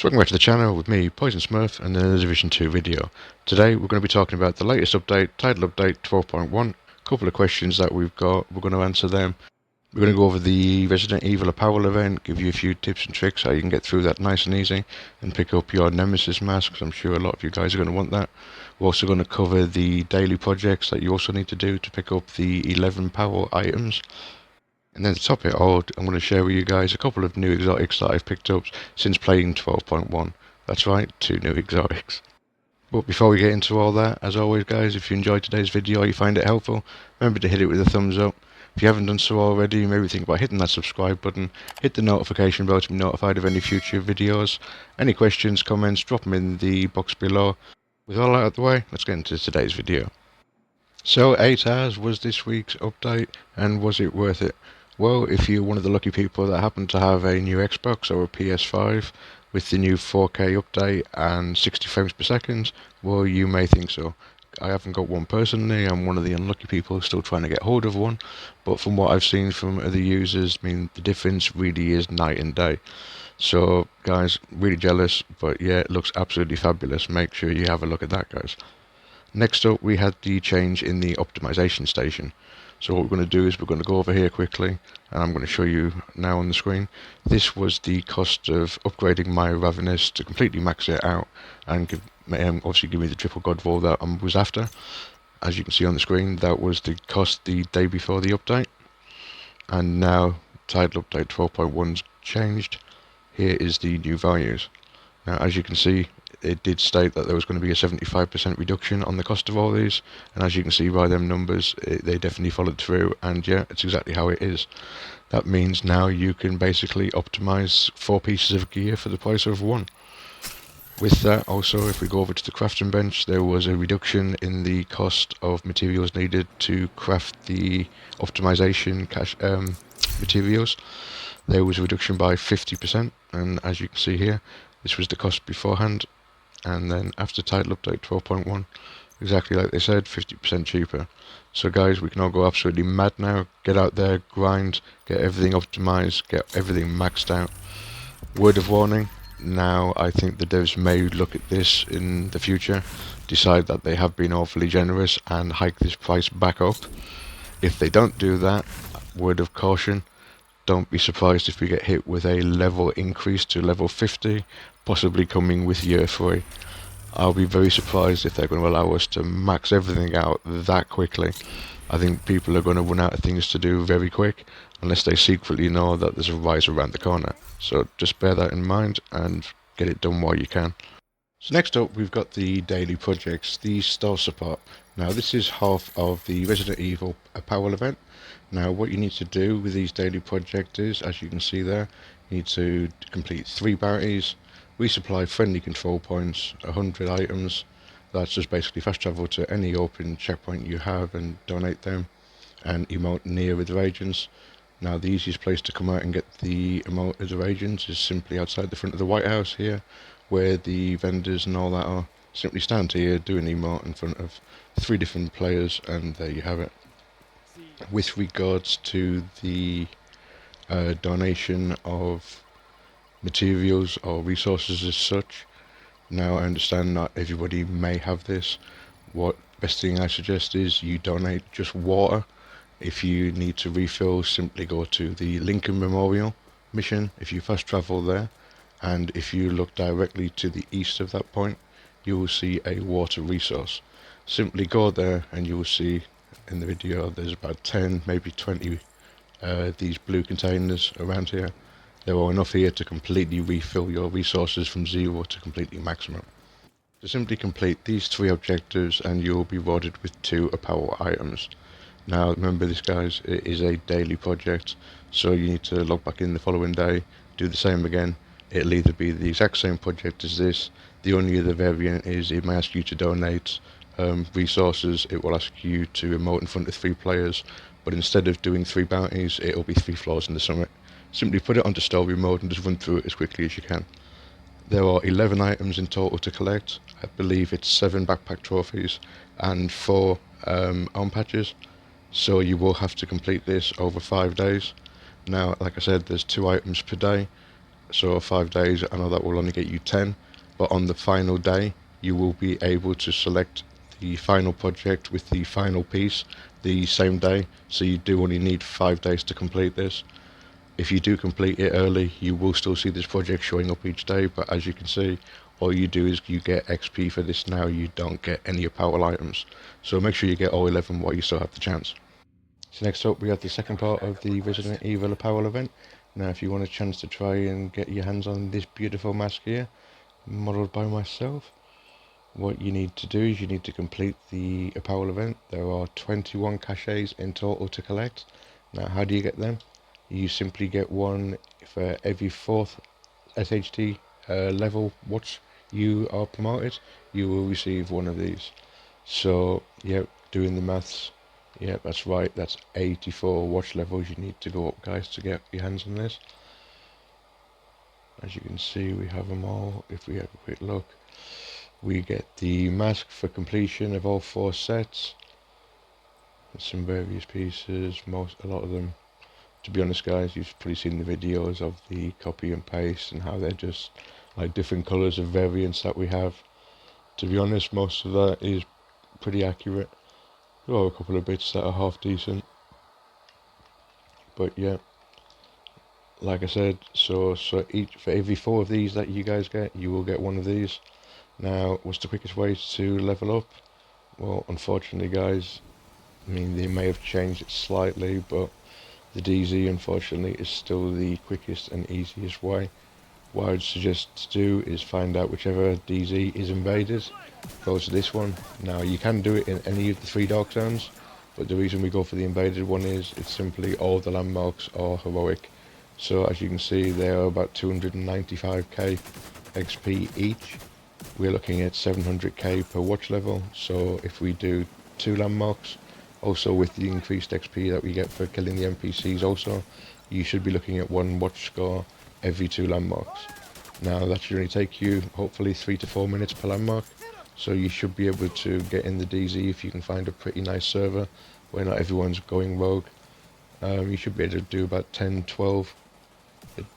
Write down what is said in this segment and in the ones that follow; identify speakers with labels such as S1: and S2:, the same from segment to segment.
S1: So welcome back to the channel with me, Poison Smurf, and another Division 2 video. Today we're going to be talking about the latest update, title update 12.1. A couple of questions that we've got, we're going to answer them. We're going to go over the Resident Evil Apparel event, give you a few tips and tricks how you can get through that nice and easy and pick up your Nemesis mask, because I'm sure a lot of you guys are going to want that. We're also going to cover the daily projects that you also need to do to pick up the 11 power items. And then to top it all, I'm going to share with you guys a couple of new exotics that I've picked up since playing 12.1. That's right, 2 new exotics. But before we get into all that, as always guys, if you enjoyed today's video or you find it helpful, remember to hit it with a thumbs up. If you haven't done so already, maybe think about hitting that subscribe button, hit the notification bell to be notified of any future videos. Any questions, comments, drop them in the box below. With all that out of the way, let's get into today's video. So 8 hours was this week's update, and was it worth it? Well, if you're one of the lucky people that happen to have a new Xbox or a PS5 with the new 4K update and 60 frames per second, well, you may think so. I haven't got one personally, I'm one of the unlucky people still trying to get hold of one, but from what I've seen from other users, I mean, the difference really is night and day. So, guys, really jealous, but yeah, it looks absolutely fabulous. Make sure you have a look at that, guys. Next up, we had the change in the optimization station. So what we're going to do is we're going to go over here quickly, and I'm going to show you now on the screen. This was the cost of upgrading my Ravenous to completely max it out and obviously give me the triple god roll that I was after. As you can see on the screen, that was the cost the day before the update. And now, title update 12.1's changed. Here is the new values. Now, as you can see, it did state that there was going to be a 75% reduction on the cost of all these, and as you can see by them numbers, they definitely followed through, and yeah, it's exactly how it is. That means now you can basically optimize 4 pieces of gear for the price of 1. With that, also, if we go over to the crafting bench, there was a reduction in the cost of materials needed to craft the optimization materials. There was a reduction by 50%, and as you can see here, this was the cost beforehand, and then after title update 12.1, exactly like they said, 50% cheaper. So guys, we can all go absolutely mad now. Get out there, grind, get everything optimized, get everything maxed out. Word of warning, now I think the devs may look at this in the future, decide that they have been awfully generous and hike this price back up. If they don't do that, word of caution, don't be surprised if we get hit with a level increase to level 50, possibly coming with year 3. I'll be very surprised if they're going to allow us to max everything out that quickly. I think people are going to run out of things to do very quick, unless they secretly know that there's a rise around the corner. So just bear that in mind and get it done while you can. So next up, we've got the daily projects, the store support. Now this is half of the Resident Evil Apparel event. Now what you need to do with these daily projects is, as you can see there, you need to complete 3 bounties, resupply friendly control points, 100 items. That's just basically fast travel to any open checkpoint you have and donate them, and emote near with the agents. Now the easiest place to come out and get the emote of the agents is simply outside the front of the White House here, where the vendors and all that are. Simply stand here, do an emote in front of 3 different players, and there you have it. With regards to the donation of materials or resources as such, now I understand not everybody may have this. What best thing I suggest is you donate just water. If you need to refill, simply go to the Lincoln Memorial mission if you fast travel there, and if you look directly to the east of that point, you will see a water resource. Simply go there and you will see in the video there's about 10, maybe 20 these blue containers around here. There are enough here to completely refill your resources from 0 to completely maximum. So simply complete these 3 objectives and you will be rewarded with 2 apparel items. Now remember this guys, it is a daily project, so you need to log back in the following day, do the same again. It'll either be the exact same project as this, the only other variant is it may ask you to donate resources, it will ask you to emote in front of 3 players, but instead of doing 3 bounties, it'll be 3 floors in the summit. Simply put it onto story mode and just run through it as quickly as you can. There are 11 items in total to collect. I believe it's 7 backpack trophies and 4 arm patches. So you will have to complete this over 5 days. Now, like I said, there's 2 items per day. So 5 days, I know that will only get you 10, but on the final day you will be able to select the final project with the final piece the same day, so you do only need 5 days to complete this. If you do complete it early, you will still see this project showing up each day, but as you can see, all you do is you get XP for this now, you don't get any Apparel items. So make sure you get all 11 while you still have the chance. So next up we have the second part of the Resident Evil Apparel event. Now if you want a chance to try and get your hands on this beautiful mask here, modelled by myself, what you need to do is you need to complete the Apparel event. There are 21 caches in total to collect. Now how do you get them? You simply get one for every 4th SHT level watch you are promoted, you will receive one of these. So yeah, doing the maths, yeah, that's right, that's 84 watch levels you need to go up, guys, to get your hands on this. As you can see, we have them all. If we have a quick look, we get the mask for completion of all 4 sets. Some various pieces, a lot of them. To be honest, guys, you've probably seen the videos of the copy and paste and how they're just like different colours of variants that we have. To be honest, most of that is pretty accurate. There are a couple of bits that are half decent, but yeah, like I said, so each for every 4 of these that you guys get, you will get one of these. Now, what's the quickest way to level up? Well, unfortunately, guys, I mean, they may have changed it slightly, but the DZ, unfortunately, is still the quickest and easiest way. What I'd suggest to do is find out whichever DZ is invaded, go to this one. Now, you can do it in any of the 3 dark zones, but the reason we go for the invaded one is it's simply all the landmarks are heroic. So as you can see, they are about 295k XP each. We're looking at 700k per watch level, so if we do 2 landmarks, also with the increased XP that we get for killing the NPCs also, you should be looking at 1 watch score every 2 landmarks. Now that should only take you hopefully 3 to 4 minutes per landmark, so you should be able to get in the DZ if you can find a pretty nice server where not everyone's going rogue. You should be able to do about 10, 12.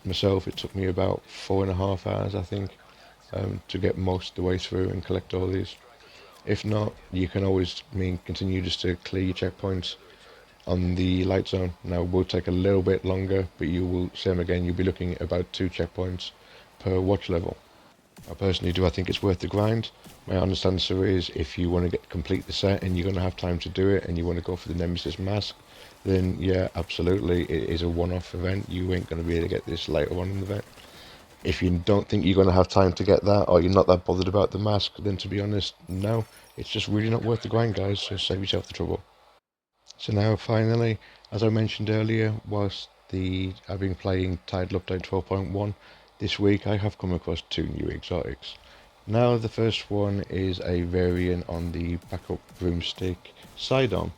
S1: Myself, it took me about 4.5 hours, I think, to get most of the way through and collect all these. If not, you can always continue just to clear your checkpoints on the light zone. Now it will take a little bit longer, but you will, same again, you'll be looking at about 2 checkpoints per watch level. I personally do, I think it's worth the grind. My honest answer is, if you want to complete the set and you're going to have time to do it and you want to go for the Nemesis mask, then yeah, absolutely, it is a one-off event. You ain't going to be able to get this later on in the event. If you don't think you're going to have time to get that, or you're not that bothered about the mask, then to be honest, no, it's just really not worth the grind, guys, so save yourself the trouble. So now finally, as I mentioned earlier, whilst I've been playing Title Update 12.1, this week I have come across 2 new exotics. Now the first one is a variant on the backup broomstick Sidearm.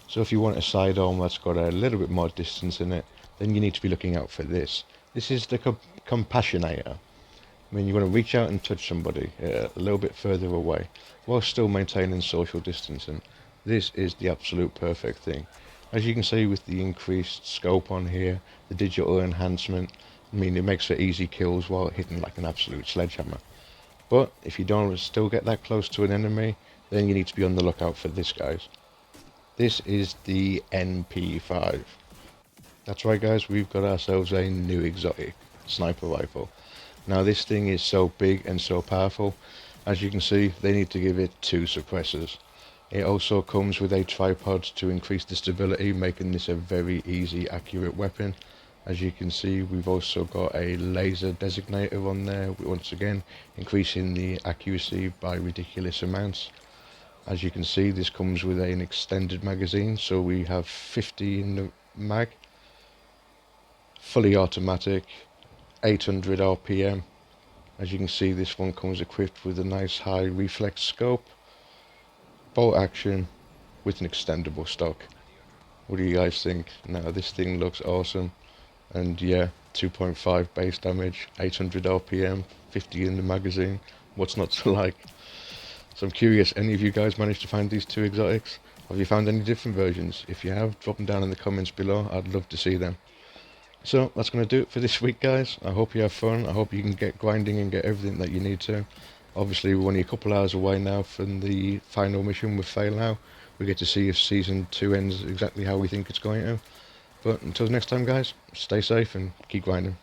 S1: So if you want a Sidearm that's got a little bit more distance in it, then you need to be looking out for this. This is the Compassionator. I mean, you want to reach out and touch somebody a little bit further away while still maintaining social distancing. This is the absolute perfect thing. As you can see with the increased scope on here, the digital enhancement, I mean, it makes for easy kills while hitting like an absolute sledgehammer. But if you don't still get that close to an enemy, then you need to be on the lookout for this, guys. This is the NP5. That's right, guys, we've got ourselves a new exotic sniper rifle. Now this thing is so big and so powerful, as you can see, they need to give it 2 suppressors. It also comes with a tripod to increase the stability, making this a very easy, accurate weapon. As you can see, we've also got a laser designator on there, once again increasing the accuracy by ridiculous amounts. As you can see, this comes with an extended magazine, so we have 50 in the mag, fully automatic, 800 RPM. As you can see, this one comes equipped with a nice high reflex scope, bolt action with an extendable stock. What do you guys think? Now this thing looks awesome, and yeah, 2.5 base damage, 800 RPM, 50 in the magazine. What's not to like? So I'm curious, any of you guys managed to find these 2 exotics? Have you found any different versions? If you have, drop them down in the comments below. I'd love to see them. So that's going to do it for this week, guys. I hope you have fun. I hope you can get grinding and get everything that you need to. Obviously, we're only a couple hours away now from the final mission with Fail Now. We get to see if Season 2 ends exactly how we think it's going to. But until next time, guys, stay safe and keep grinding.